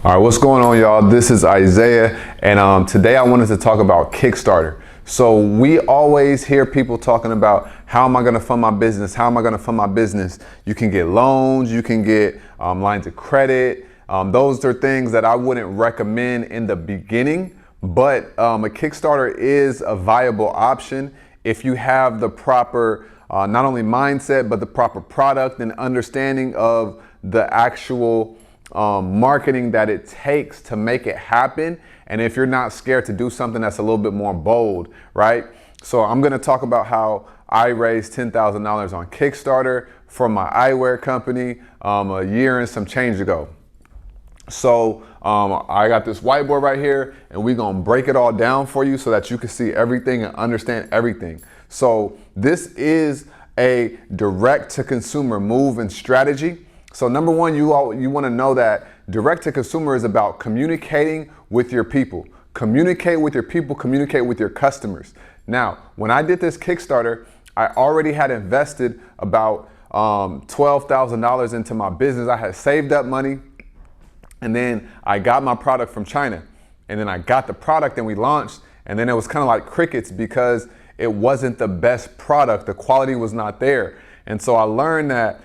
All right, what's going on, y'all? This is Isaiah, and today I wanted to talk about Kickstarter. So we always hear people talking about, how am I going to fund my business? How am I going to fund my business? You can get loans, you can get lines of credit. Those are things that I wouldn't recommend in the beginning, but a Kickstarter is a viable option if you have the proper, not only mindset, but the proper product and understanding of the actual marketing that it takes to make it happen. And if you're not scared to do something that's a little bit more bold, right? So I'm going to talk about how I raised $10,000 on Kickstarter for my eyewear company a year and some change ago. So I got this whiteboard right here, and we're going to break it all down for you so that you can see everything and understand everything. So this is a direct to consumer move and strategy. So number one, you want to know that direct to consumer is about communicating with your people. Communicate with your people, communicate with your customers. Now, when I did this Kickstarter, I already had invested about $12,000 into my business. I had saved up money, and then I got my product from China. And then I got the product and we launched, and then it was kind of like crickets because it wasn't the best product. The quality was not there. And so I learned that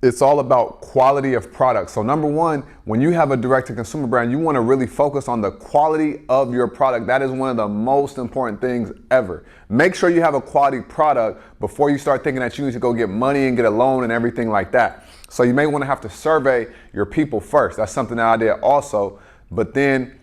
it's all about quality of product. So number one, when you have a direct-to-consumer brand, you want to really focus on the quality of your product. That is one of the most important things ever. Make sure you have a quality product before you start thinking that you need to go get money and get a loan and everything like that. So you may want to have to survey your people first. That's something that I did also. But then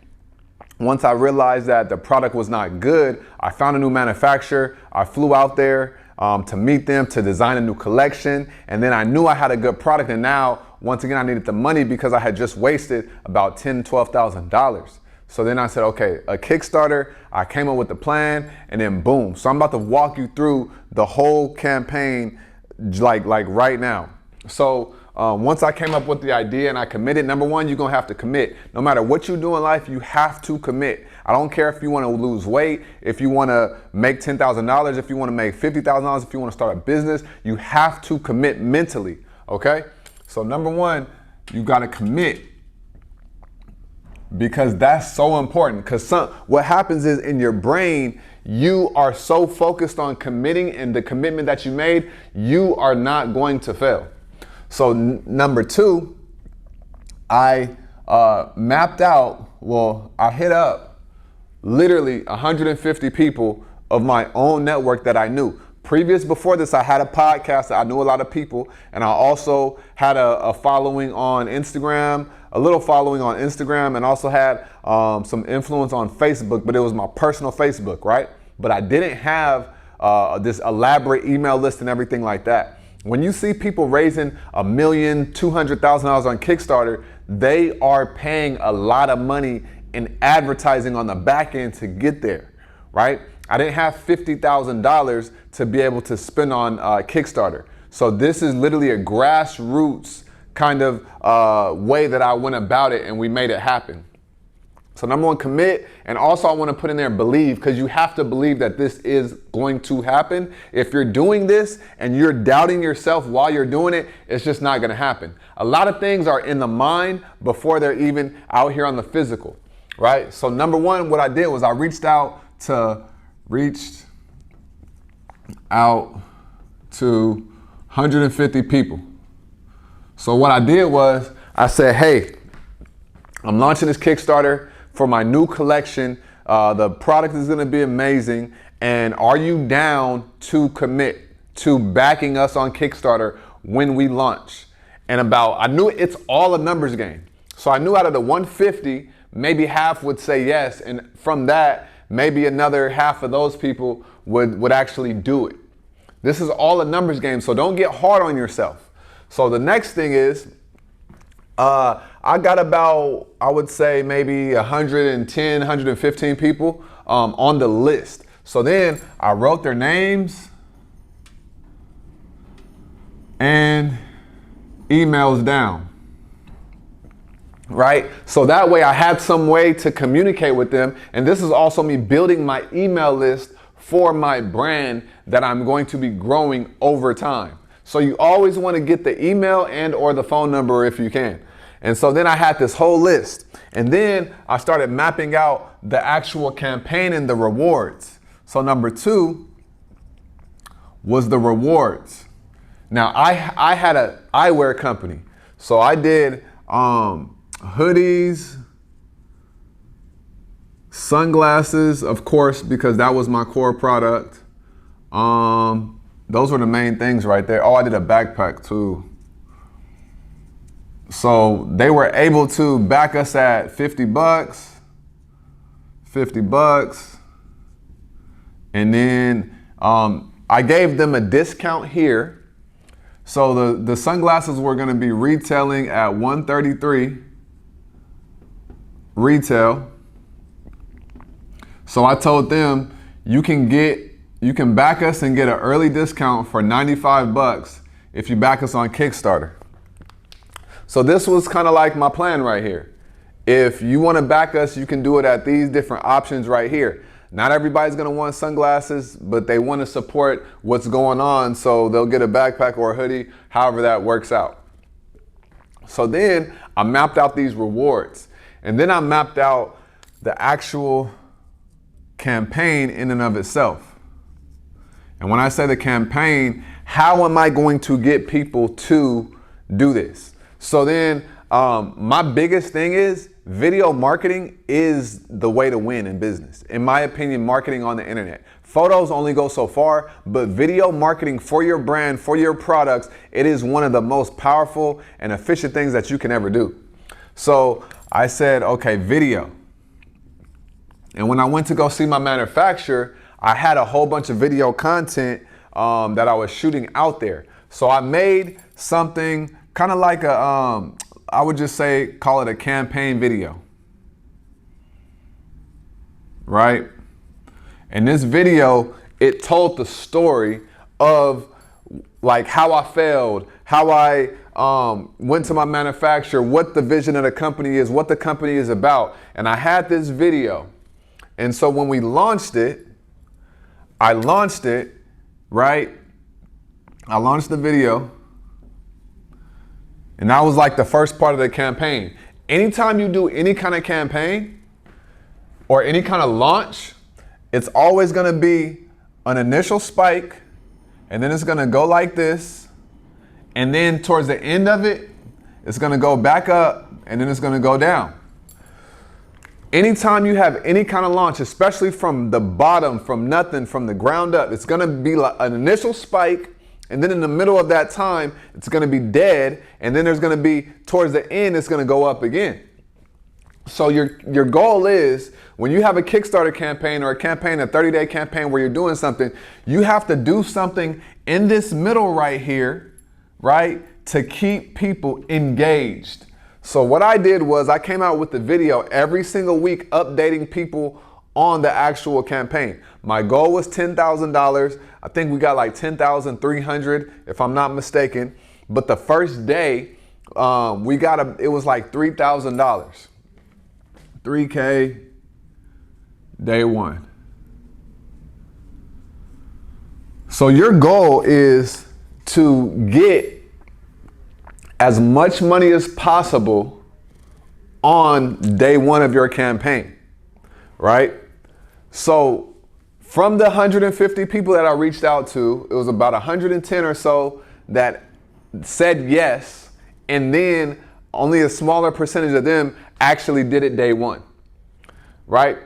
once I realized that the product was not good, I found a new manufacturer. I flew out there to meet them, to design a new collection. And then I knew I had a good product. And now, once again, I needed the money because I had just wasted about $10,000, $12,000. So then I said, okay, a Kickstarter, I came up with the plan, and then boom. So I'm about to walk you through the whole campaign like right now. So once I came up with the idea and I committed, number one, you're gonna have to commit. No matter what you do in life, you have to commit. I don't care if you wanna lose weight, if you wanna make $10,000, if you wanna make $50,000, if you wanna start a business, you have to commit mentally, okay? So number one, you gotta commit, because that's so important. Because what happens is, in your brain, you are so focused on committing, and the commitment that you made, you are not going to fail. So number two, I mapped out, I hit up literally 150 people of my own network that I knew. Before this, I had a podcast. I knew a lot of people, and I also had a following on Instagram, a little following on Instagram, and also had some influence on Facebook, but it was my personal Facebook, right? But I didn't have this elaborate email list and everything like that. When you see people raising $1,200,000 on Kickstarter, they are paying a lot of money in advertising on the back end to get there, right? I didn't have $50,000 to be able to spend on Kickstarter. So this is literally a grassroots kind of way that I went about it, and we made it happen. So number one, commit. And also I want to put in there believe, because you have to believe that this is going to happen. If you're doing this and you're doubting yourself while you're doing it, it's just not going to happen. A lot of things are in the mind before they're even out here on the physical, right? So number one, what I did was I reached out to 150 people. So what I did was I said, hey, I'm launching this Kickstarter for my new collection. The product is going to be amazing. And are you down to commit to backing us on Kickstarter when we launch? And I knew it's all a numbers game. So I knew out of the 150, maybe half would say yes. And from that, maybe another half of those people would actually do it. This is all a numbers game. So don't get hard on yourself. So the next thing is, I got about, I would say maybe 110, 115 people on the list. So then I wrote their names and emails down, right? So that way I had some way to communicate with them. And this is also me building my email list for my brand that I'm going to be growing over time. So you always want to get the email and or the phone number if you can. And so then I had this whole list. And then I started mapping out the actual campaign and the rewards. So number 2 was the rewards. Now I had an eyewear company. So I did hoodies, sunglasses, of course, because that was my core product. Those were the main things right there. Oh, I did a backpack too. So they were able to back us at $50. And then I gave them a discount here. So the sunglasses were going to be retailing at $133 retail. So I told them you can back us and get an early discount for $95 if you back us on Kickstarter. So this was kind of like my plan right here. If you want to back us, you can do it at these different options right here. Not everybody's going to want sunglasses, but they want to support what's going on, so they'll get a backpack or a hoodie, however that works out. So then I mapped out these rewards, and then I mapped out the actual campaign in and of itself. And when I say the campaign, how am I going to get people to do this? So then my biggest thing is video marketing is the way to win in business. In my opinion, marketing on the internet. Photos only go so far, but video marketing for your brand, for your products, it is one of the most powerful and efficient things that you can ever do. So I said, okay, video. And when I went to go see my manufacturer, I had a whole bunch of video content that I was shooting out there. So I made something kind of like a, I would just say, call it a campaign video, right? And this video, it told the story of like how I failed, how I went to my manufacturer, what the vision of the company is, what the company is about. And I had this video. And so when we launched it, I launched it, right? I launched the video. And that was like the first part of the campaign. Anytime you do any kind of campaign or any kind of launch, it's always gonna be an initial spike, and then it's gonna go like this, and then towards the end of it, it's gonna go back up, and then it's gonna go down. Anytime you have any kind of launch, especially from the bottom, from nothing, from the ground up, it's gonna be like an initial spike, and then in the middle of that time, it's gonna be dead, and then there's gonna be, towards the end, it's gonna go up again. So your goal is, when you have a Kickstarter campaign or a campaign, a 30-day campaign where you're doing something, you have to do something in this middle right here, right, to keep people engaged. So what I did was I came out with the video every single week updating people on the actual campaign. My goal was $10,000. I think we got like 10,300 if I'm not mistaken. But the first day, it was like $3,000. 3K day one. So your goal is to get as much money as possible on day one of your campaign, right? So from the 150 people that I reached out to, it was about 110 or so that said yes, and then only a smaller percentage of them actually did it day one, right?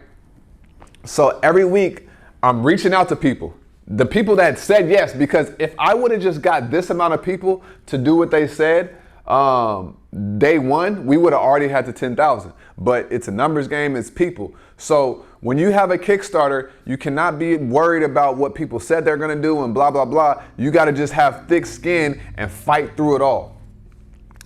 So every week I'm reaching out to people, the people that said yes, because if I would have just got this amount of people to do what they said, day one, we would have already had to 10,000, but it's a numbers game, it's people. So when you have a Kickstarter, you cannot be worried about what people said they're gonna do and blah, blah, blah. You gotta just have thick skin and fight through it all.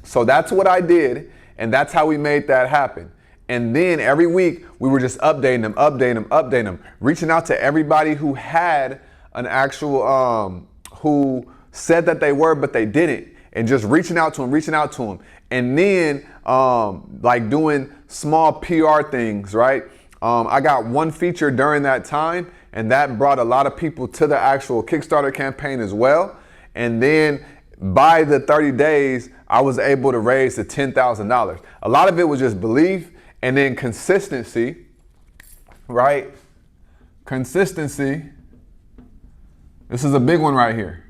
So that's what I did, and that's how we made that happen. And then every week we were just updating them, reaching out to everybody who had an actual, who said that they were, but they didn't. And just reaching out to them. And then like doing small PR things, right? I got one feature during that time, and that brought a lot of people to the actual Kickstarter campaign as well. And then by the 30 days, I was able to raise the $10,000. A lot of it was just belief and then consistency, right? Consistency. This is a big one right here.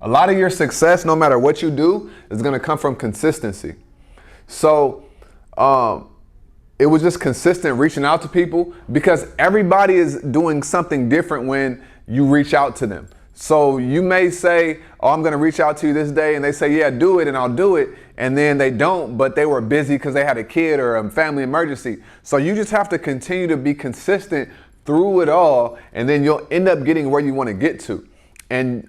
A lot of your success, no matter what you do, is going to come from consistency. So it was just consistent reaching out to people, because everybody is doing something different when you reach out to them. So you may say, oh, I'm going to reach out to you this day. And they say, yeah, do it. And I'll do it. And then they don't, but they were busy because they had a kid or a family emergency. So you just have to continue to be consistent through it all. And then you'll end up getting where you want to get to. And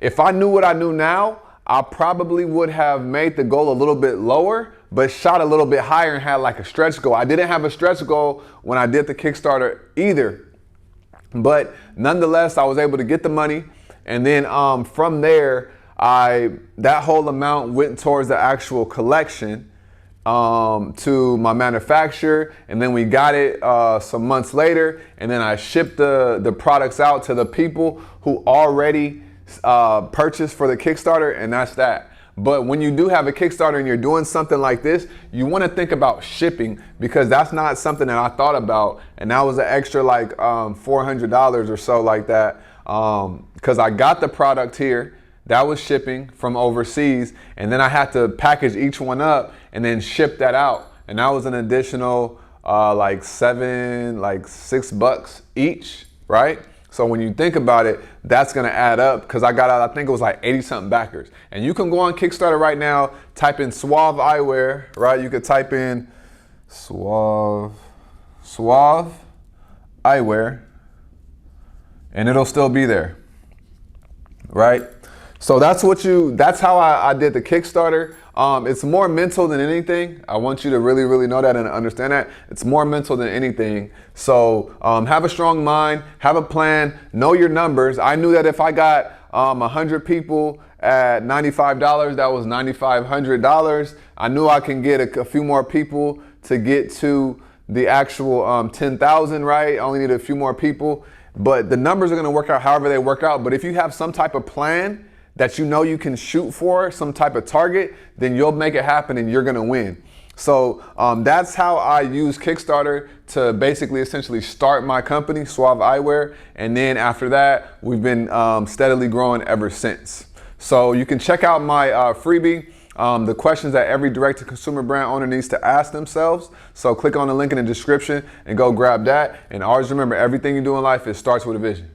if I knew what I knew now, I probably would have made the goal a little bit lower, but shot a little bit higher and had like a stretch goal. I didn't have a stretch goal when I did the Kickstarter either. But nonetheless, I was able to get the money. And then from there, that whole amount went towards the actual collection to my manufacturer. And then we got it some months later. And then I shipped the products out to the people who already purchased for the Kickstarter. And that's that. But when you do have a Kickstarter and you're doing something like this, you want to think about shipping, because that's not something that I thought about. And that was an extra like $400 or so like that. Because I got the product here, that was shipping from overseas. And then I had to package each one up and then ship that out. And that was an additional like $6 each, right? So when you think about it, that's gonna add up, because I got out, I think it was like 80 something backers. And you can go on Kickstarter right now, type in Suave Eyewear, right? You could type in Suave Eyewear, and it'll still be there, right? So that's how I did the Kickstarter. It's more mental than anything. I want you to really, really know that and understand that. It's more mental than anything. So have a strong mind, have a plan, know your numbers. I knew that if I got 100 people at $95, that was $9,500. I knew I can get a few more people to get to the actual 10,000, right? I only need a few more people, but the numbers are gonna work out however they work out. But if you have some type of plan that you know you can shoot for, some type of target, then you'll make it happen and you're gonna win. So that's how I use Kickstarter to basically essentially start my company, Suave Eyewear. And then after that, we've been steadily growing ever since. So you can check out my freebie, the questions that every direct-to-consumer brand owner needs to ask themselves. So click on the link in the description and go grab that. And always remember, everything you do in life, it starts with a vision.